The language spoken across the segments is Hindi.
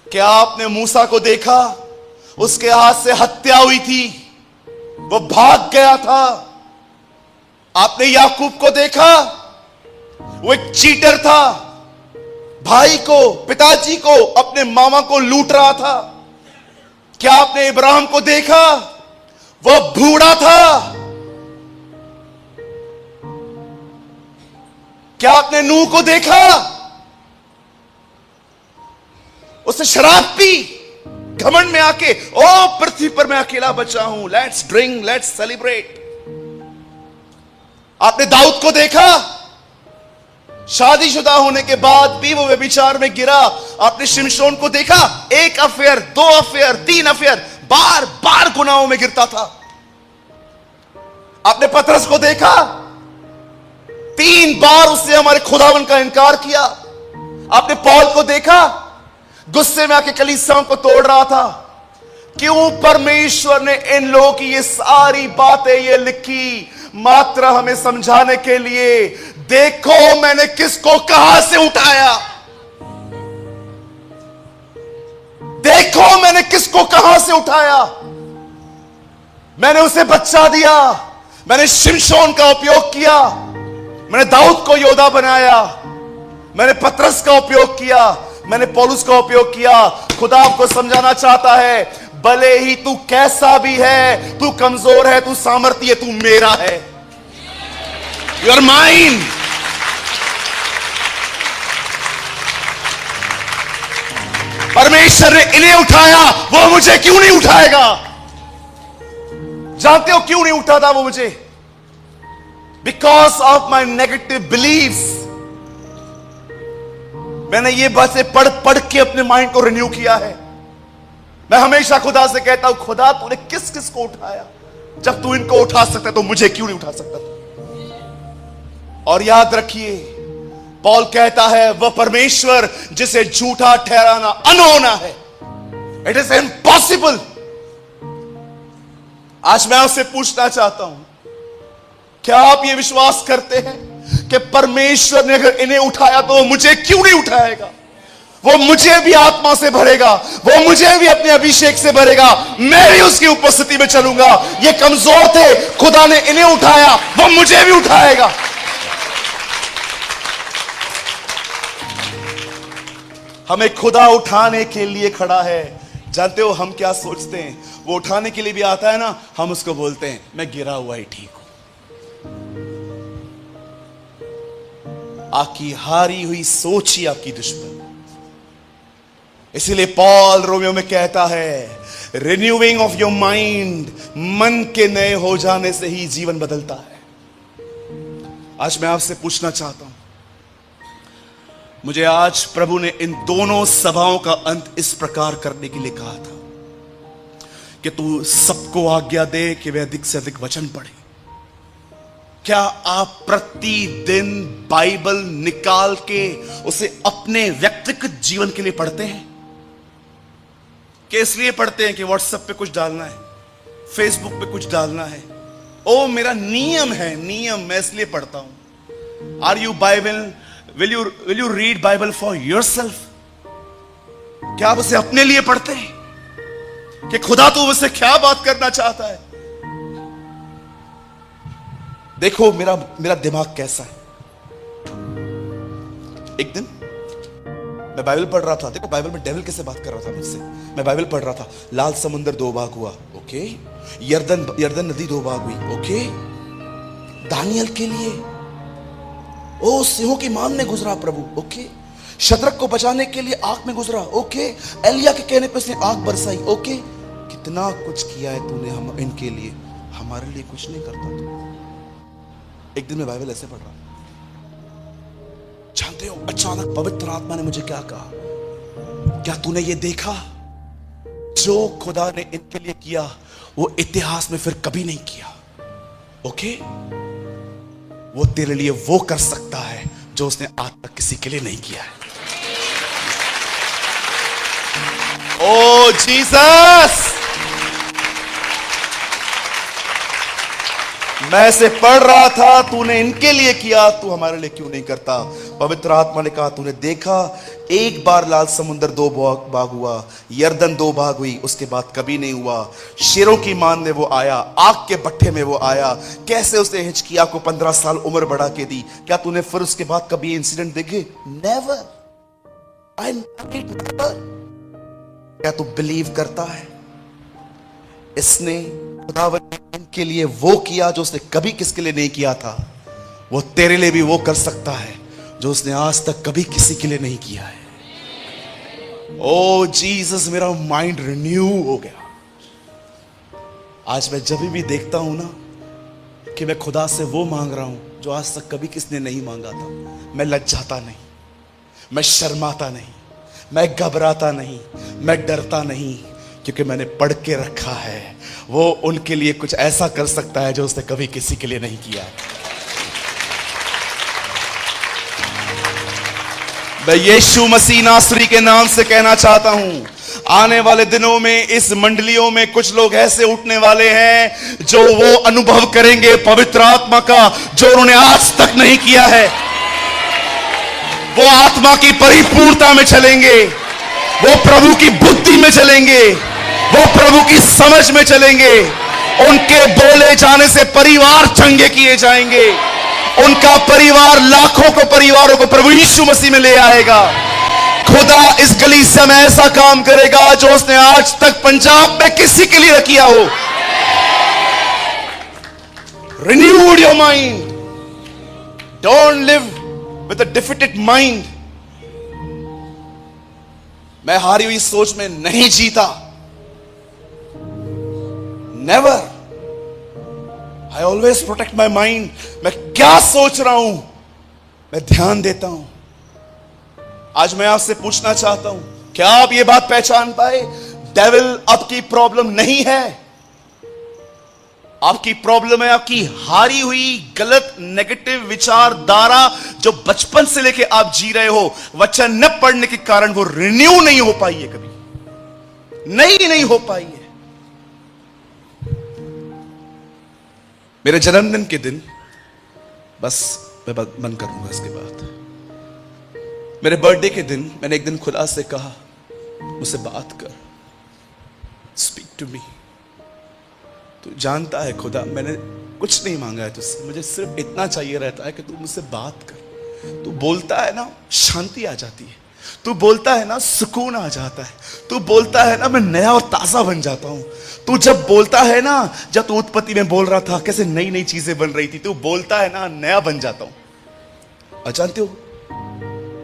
क्या आपने मूसा को देखा? उसके हाथ से हत्या हुई थी, वो भाग गया था। आपने याकूब को देखा? वो एक चीटर था, भाई को, पिताजी को, अपने मामा को लूट रहा था। क्या आपने इब्राहिम को देखा? वो भूड़ा था। क्या आपने नूह को देखा? उसने शराब पी घमंड में आके, ओ पृथ्वी पर मैं अकेला बचा हूं, लेट्स ड्रिंक, लेट्स सेलिब्रेट। आपने दाऊद को देखा? शादीशुदा होने के बाद भी वो व्यभिचार में गिरा। आपने शिमशोन को देखा? एक अफेयर, 2 अफेयर, 3 अफेयर, बार बार गुनाहों में गिरता था। आपने पतरस को देखा? 3 बार उसने हमारे खुदावन का इनकार किया। आपने पौल को देखा? गुस्से में आके कलीसियाओं को तोड़ रहा था। क्यों परमेश्वर ने इन लोगों की ये सारी बातें ये लिखी? मात्र हमें समझाने के लिए। देखो मैंने किसको कहां से उठाया, देखो मैंने किसको कहां से उठाया। मैंने उसे बच्चा दिया, मैंने शिमशोन का उपयोग किया, मैंने दाऊद को योद्धा बनाया, मैंने पतरस का उपयोग किया, मैंने पौलुस का उपयोग किया। खुदा आपको समझाना चाहता है, भले ही तू कैसा भी है, तू कमजोर है, तू सामर्थ्य है, तू मेरा है। You are mine. परमेश्वर ने इन्हें उठाया, वो मुझे क्यों नहीं उठाएगा? जानते हो क्यों नहीं उठाता वो मुझे? Because of my negative believes. मैंने ये बातें पढ़ पढ़ के अपने माइंड को रिन्यू किया है। मैं हमेशा खुदा से कहता हूं, खुदा तूने किस किस को उठाया? जब तू इनको उठा सकता तो मुझे क्यों नहीं उठा सकता? और याद रखिए, पौल कहता है, वह परमेश्वर जिसे झूठा ठहराना अनहोना है। It is impossible. आज मैं आपसे पूछना चाहता हूं, क्या आप ये विश्वास करते हैं कि परमेश्वर ने अगर इन्हें उठाया तो मुझे क्यों नहीं उठाएगा? वो मुझे भी आत्मा से भरेगा, वो मुझे भी अपने अभिषेक से भरेगा, मैं भी उसकी उपस्थिति में चलूंगा। ये कमजोर थे, खुदा ने इन्हें उठाया, वो मुझे भी उठाएगा। हमें खुदा उठाने के लिए खड़ा है। जानते हो हम क्या सोचते हैं? वो उठाने के लिए भी आता है ना, हम उसको बोलते हैं मैं गिरा हुआ ही ठीक हूं। आपकी हारी हुई सोच ही आपकी दुश्मन। इसीलिए पॉल रोमियो में कहता है, रिन्यूइंग ऑफ योर माइंड, मन के नए हो जाने से ही जीवन बदलता है। आज मैं आपसे पूछना चाहता हूं, मुझे आज प्रभु ने इन दोनों सभाओं का अंत इस प्रकार करने के लिए कहा था कि तू सबको आज्ञा दे कि वे अधिक से अधिक वचन पढ़े। क्या आप प्रतिदिन बाइबल निकाल के उसे अपने व्यक्तिगत जीवन के लिए पढ़ते हैं? कि इसलिए पढ़ते हैं कि व्हाट्सएप पे कुछ डालना है, फेसबुक पे कुछ डालना है? ओ मेरा नियम है, नियम, मैं इसलिए पढ़ता हूं। Are you Bible, will you read Bible for yourself? क्या आप उसे अपने लिए पढ़ते हैं कि खुदा तू मुझसे क्या बात करना चाहता है? देखो मेरा दिमाग कैसा है। एक दिन मैं बाइबल पढ़ रहा था। देखो बाइबल में डेविल कैसे बात कर रहा था मुझसे। मैं बाइबल पढ़ रहा था, लाल समुंदर 2 भाग हुआ, ओके। यर्दन नदी 2 भाग हुई, ओके। दानियल के लिए ओ सिंहों की मान में गुजरा प्रभु, ओके। शद्रक को बचाने के लिए आग में गुजरा, ओके। एलिया के कहने पे उसने आग बरसाई, ओके। कितना कुछ किया है तूने हम इनके लिए, हमारे लिए कुछ नहीं करता तू। एक दिन मैं बाइबल ऐसे पढ़ रहा, जानते हो अचानक पवित्र आत्मा ने मुझे क्या कहा? क्या तूने ये देखा? जो खुदा ने इनके लिए किया वो इतिहास में फिर कभी नहीं किया, ओके। वो तेरे लिए वो कर सकता है जो उसने आज तक किसी के लिए नहीं किया है। ओ जीसस, मैं इसे पढ़ रहा था, तूने इनके लिए किया, तू हमारे लिए क्यों नहीं करता? पवित्र आत्मा ने कहा, तूने देखा एक बार लाल समुद्र 2 भाग हुआ, यरदन 2 भाग हुई, उसके बाद कभी नहीं हुआ। शेरों की मान में वो आया, आग के भट्ठे में वो आया, कैसे उसने हिजकिय्याह को 15 साल उम्र बढ़ा के दी। क्या तूने फिर उसके बाद कभी इंसिडेंट देखे? नेवर। I never. क्या तू बिलीव करता है इसने खुदावन के लिए वो किया जो उसने कभी किसके लिए नहीं किया था? वो तेरे लिए भी वो कर सकता है जो उसने आज तक कभी किसी के लिए नहीं किया है। ओ जीसस, मेरा माइंड रिन्यू हो गया। आज मैं जब भी देखता हूं ना कि मैं खुदा से वो मांग रहा हूं जो आज तक कभी किसने नहीं मांगा था, मैं लज्जाता नहीं, मैं शर्माता नहीं, मैं घबराता नहीं, मैं डरता नहीं, क्योंकि मैंने पढ़ के रखा है वो उनके लिए कुछ ऐसा कर सकता है जो उसने कभी किसी के लिए नहीं किया। मैं यीशु मसीह नासरी के नाम से कहना चाहता हूं, आने वाले दिनों में इस मंडलियों में कुछ लोग ऐसे उठने वाले हैं जो वो अनुभव करेंगे पवित्र आत्मा का जो उन्होंने आज तक नहीं किया है। वो आत्मा की परिपूर्णता में चलेंगे, वो प्रभु की बुद्धि में चलेंगे, वो प्रभु की समझ में चलेंगे। उनके बोले जाने से परिवार चंगे किए जाएंगे, उनका परिवार लाखों को परिवारों को प्रभु यीशु मसीह में ले आएगा। खुदा इस कलीसिया में ऐसा काम करेगा जो उसने आज तक पंजाब में किसी के लिए किया हो। Renewed your mind, don't live with a defeated mind. मैं हारी हुई सोच में नहीं जीता, never. I always protect my mind. मैं क्या सोच रहा हूं मैं ध्यान देता हूं। आज मैं आपसे पूछना चाहता हूं, क्या आप ये बात पहचान पाए? डेविल आपकी प्रॉब्लम नहीं है, आपकी प्रॉब्लम है आपकी हारी हुई गलत नेगेटिव विचारधारा जो बचपन से लेके आप जी रहे हो। वचन न पढ़ने के कारण वो रिन्यू नहीं हो पाई है, कभी नहीं हो पाई है। मेरे जन्मदिन के दिन, बस मैं बंद करूंगा इसके बाद, मेरे बर्थडे के दिन मैंने एक दिन खुदा से कहा, मुझसे बात कर, स्पीक टू मी। तू जानता है खुदा, मैंने कुछ नहीं मांगा है तुझसे, मुझे सिर्फ इतना चाहिए रहता है कि तू मुझसे बात कर। तू बोलता है ना, शांति आ जाती है। तू बोलता है ना, सुकून आ जाता है। तू बोलता है ना, मैं नया और ताजा बन जाता हूं। तू जब बोलता है ना, जब तू उत्पत्ति में बोल रहा था कैसे नई नई चीजें बन रही थी, तू बोलता है ना, नया बन जाता हूं। और जानते हो,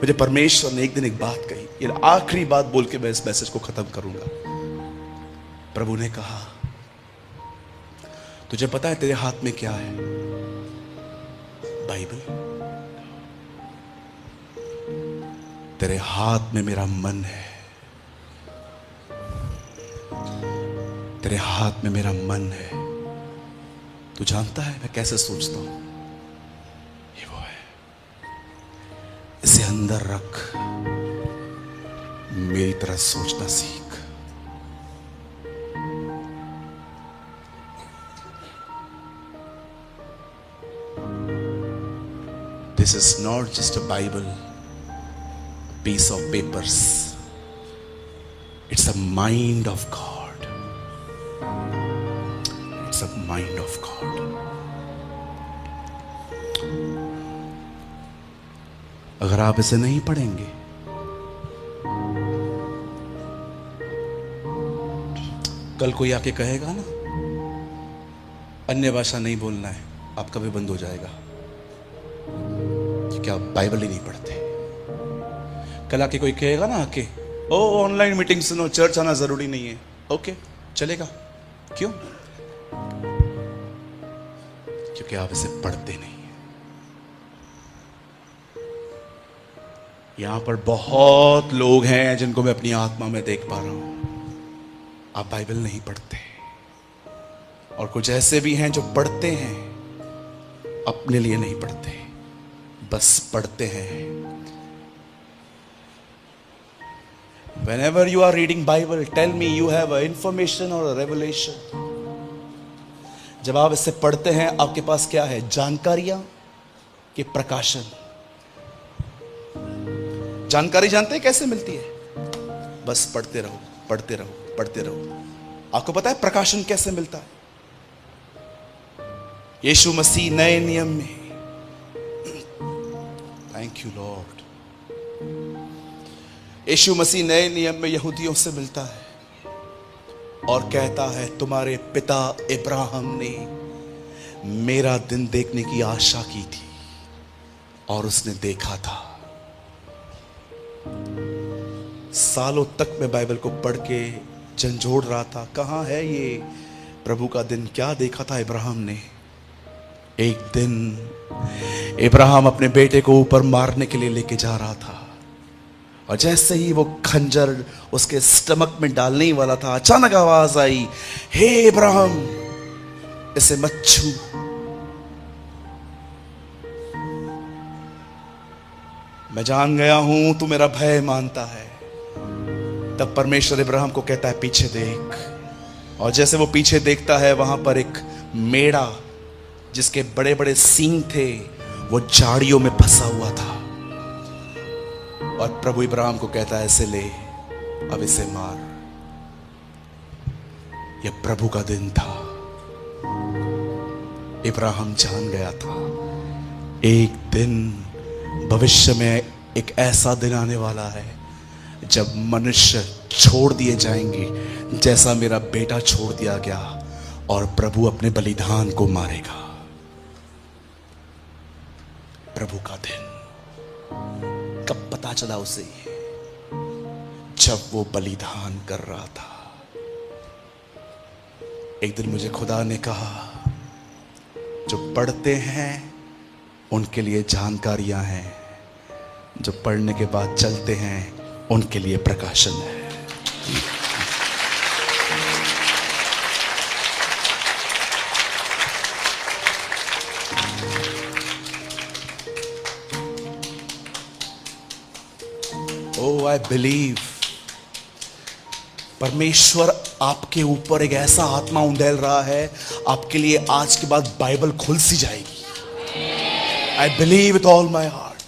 मुझे परमेश्वर ने एक दिन एक बात कही, ये आखिरी बात बोल के मैं इस मैसेज को खत्म करूंगा। प्रभु ने कहा, तुझे पता है तेरे हाथ में क्या है? बाइबल। तेरे हाथ में मेरा मन है, तेरे हाथ में मेरा मन है। तू जानता है मैं कैसे सोचता हूं? ये वो है, इसे अंदर रख, मेरी तरह सोचना सीख। This is not just a Bible, a piece of papers. It's a mind of God. It's a mind of God. अगर आप इसे नहीं पढ़ेंगे, कल कोई आके कहेगा ना, अन्य भाषा नहीं बोलना है, आपका भी बंद हो जाएगा कि आप बाइबल ही नहीं पढ़ते। कल आके कोई कहेगा ना आके, ओ ऑनलाइन मीटिंग सुनो, चर्च आना जरूरी नहीं है, ओके चलेगा। क्यों? क्योंकि आप इसे पढ़ते नहीं हैं। यहां पर बहुत लोग हैं जिनको मैं अपनी आत्मा में देख पा रहा हूं, आप बाइबल नहीं पढ़ते। और कुछ ऐसे भी हैं जो पढ़ते हैं, अपने लिए नहीं पढ़ते, बस पढ़ते हैं। Whenever you are reading Bible, tell me you have a information or a revelation. जब आप इसे पढ़ते हैं आपके पास क्या है? जानकारियां कि प्रकाशन। जानकारी जानते हैं कैसे मिलती है? बस पढ़ते रहो, पढ़ते रहो, पढ़ते रहो। आपको पता है प्रकाशन कैसे मिलता है? यीशु मसीह नए नियम में, थैंक यू लॉर्ड, यीशु मसीह नए नियम में यहूदियों से मिलता है और कहता है तुम्हारे पिता इब्राहिम ने मेरा दिन देखने की आशा की थी और उसने देखा था। सालों तक मैं बाइबल को पढ़ के झंझोड़ रहा था, कहां है ये प्रभु का दिन? क्या देखा था इब्राहिम ने? एक दिन इब्राहिम अपने बेटे को ऊपर मारने के लिए लेके जा रहा था और जैसे ही वो खंजर उसके स्टमक में डालने ही वाला था, अचानक आवाज आई, हे इब्राहिम इसे मत छू। मैं जान गया हूं तू मेरा भय मानता है। तब परमेश्वर इब्राहिम को कहता है पीछे देख, और जैसे वो पीछे देखता है वहां पर एक मेढ़ा जिसके बड़े बड़े सींग थे वो झाड़ियों में फंसा हुआ था। और प्रभु इब्राहिम को कहता है इसे ले, अब इसे मार। यह प्रभु का दिन था। इब्राहिम जान गया था एक दिन भविष्य में एक ऐसा दिन आने वाला है जब मनुष्य छोड़ दिए जाएंगे जैसा मेरा बेटा छोड़ दिया गया, और प्रभु अपने बलिदान को मारेगा। प्रभु का दिन कब पता चला उसे? जब वो बलिदान कर रहा था। एक दिन मुझे खुदा ने कहा जो पढ़ते हैं उनके लिए जानकारियां हैं, जो पढ़ने के बाद चलते हैं उनके लिए प्रकाशन है। Oh, I believe परमेश्वर आपके ऊपर एक ऐसा आत्मा उंडेल रहा है, आपके लिए आज के बाद बाइबल खुल सी जाएगी। I believe with all my heart।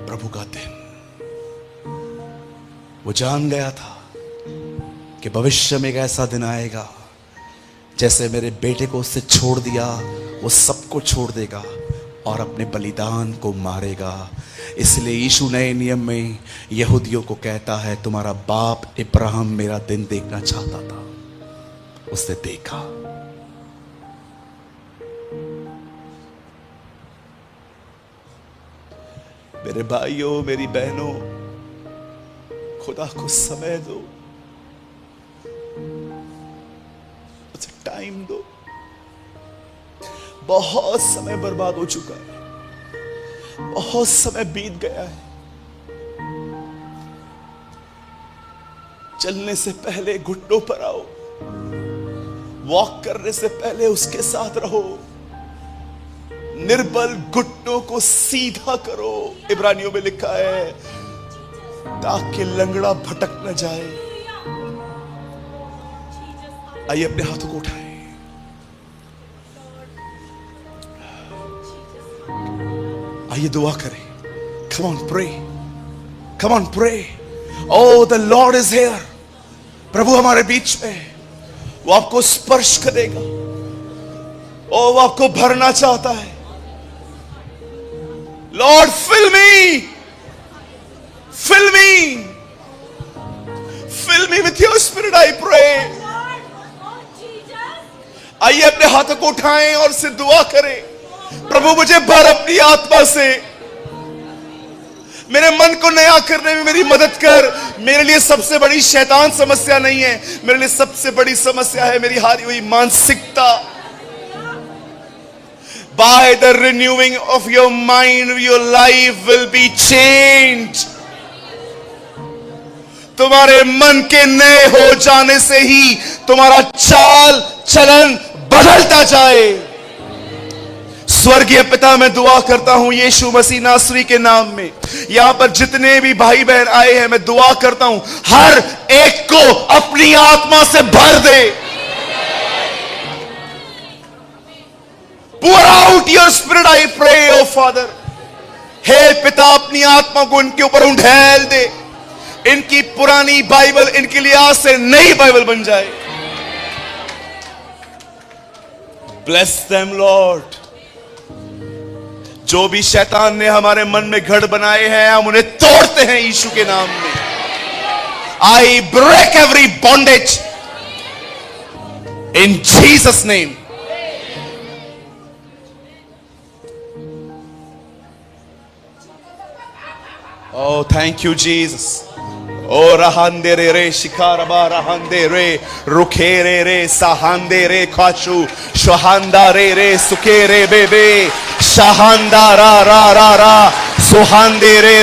प्रभु का दिन, वो जान गया था कि भविष्य में एक ऐसा दिन आएगा जैसे मेरे बेटे को उससे छोड़ दिया वो सबको छोड़ देगा और अपने बलिदान को मारेगा। इसलिए यीशु नए नियम में यहूदियों को कहता है तुम्हारा बाप इब्राहिम मेरा दिन देखना चाहता था, उसने देखा। मेरे भाइयों मेरी बहनों, खुदा को समय दो, उसे टाइम दो। बहुत समय बर्बाद हो चुका है, बहुत समय बीत गया है। चलने से पहले घुटनों पर आओ, वॉक करने से पहले उसके साथ रहो, निर्बल घुटनों को सीधा करो। इब्रानियों में लिखा है ताकि लंगड़ा भटक न जाए। आइए अपने हाथों को उठाएं, आइए दुआ करें। Come on, pray. Come on, pray. Oh, the Lord is here. प्रभु हमारे बीच में, वो आपको स्पर्श करेगा। ओ वो आपको भरना चाहता है। Lord, fill me. Fill me. Fill me with your spirit, I pray. आइए अपने हाथों को उठाएं और से दुआ करें। प्रभु मुझे भर अपनी आत्मा से, मेरे मन को नया करने में मेरी मदद कर। मेरे लिए सबसे बड़ी शैतान समस्या नहीं है, मेरे लिए सबसे बड़ी समस्या है मेरी हारी हुई मानसिकता। By the renewing of your mind, your life will be changed. तुम्हारे मन के नए हो जाने से ही तुम्हारा चाल चलन बदलता जाए। स्वर्गीय पिता, मैं दुआ करता हूं यीशु मसीह नासरी के नाम में, यहां पर जितने भी भाई बहन आए हैं, मैं दुआ करता हूं हर एक को अपनी आत्मा से भर दे। Pour out your spirit, I pray, oh Father. हे पिता, अपनी आत्मा को इनके ऊपर उंडेल दे। इनकी पुरानी बाइबल इनके लिए आज से नई बाइबल बन जाए। Bless them, Lord. जो भी शैतान ने हमारे मन में गढ़ बनाए हैं, हम उन्हें तोड़ते हैं यीशु के नाम में। I break every bondage in Jesus' name. Oh, thank you, Jesus. Oh, rahande re shikaraba rahande re rukere re sahande re khashu shahanda re sukere bebe shahanda ra suhande re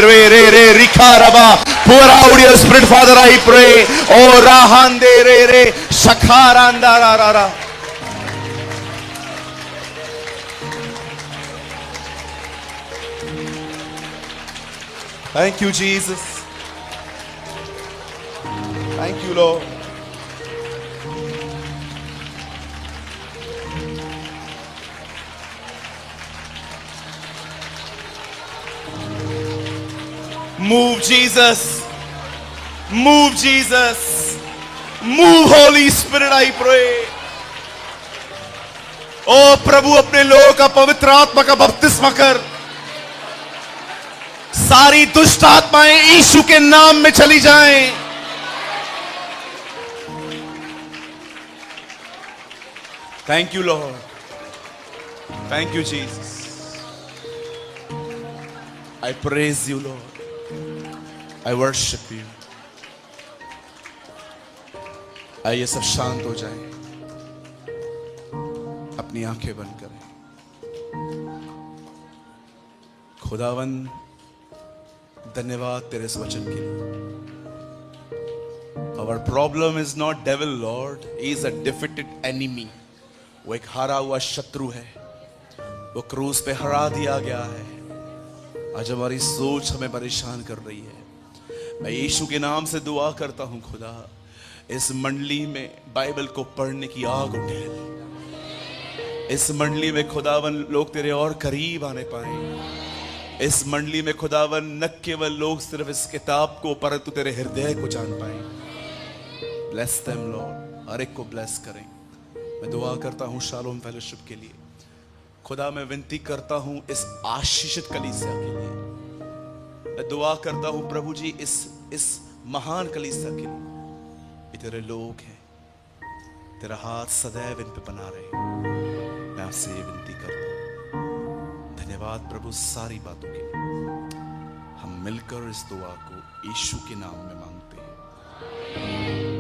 rikaraba. Pour out your spirit, Father, I pray. Oh, rahande re shakaranda ra. Thank you, Jesus. Thank you, Lord. Move, Jesus. Move, Jesus. Move, Holy Spirit, I pray. ओ प्रभु, अपने लोगों का पवित्र आत्मा का बपतिस्मा कर। सारी दुष्ट आत्माएं यीशु के नाम में चली जाएं। Thank you, Lord. Thank you, Jesus. I praise you, Lord. I worship you. आइए सब शांत हो जाएं, अपनी आंखें बंद करें। खुदावन, धन्यवाद तेरे इस वचन के लिए। Our problem is not devil, Lord. He is a defeated enemy. वो एक हारा हुआ शत्रु है, वो क्रूस पे हरा दिया गया है। आज हमारी सोच हमें परेशान कर रही है। मैं यीशु के नाम से दुआ करता हूं खुदा, इस मंडली में बाइबल को पढ़ने की आग उठे। इस मंडली में खुदावन लोग तेरे और करीब आने पाए। इस मंडली में खुदावन न केवल लोग सिर्फ इस किताब को, परंतु तेरे हृदय को जान पाए। ब्लेस देम लॉर्ड, हर एक को ब्लेस करें। मैं दुआ करता हूं शालोम फेलोशिप के लिए। खुदा, मैं विनती करता हूं इस आशीषित कलीसिया के लिए। मैं दुआ करता हूं प्रभु जी, इस महान कलीसिया के लिए। ये तेरे लोग हैं, तेरा हाथ सदैव इन पे बना रहे। मैं आपसे ये विनती करता हूं। धन्यवाद प्रभु सारी बातों के लिए। हम मिलकर इस दुआ को यीशु के नाम में मांगते हैं।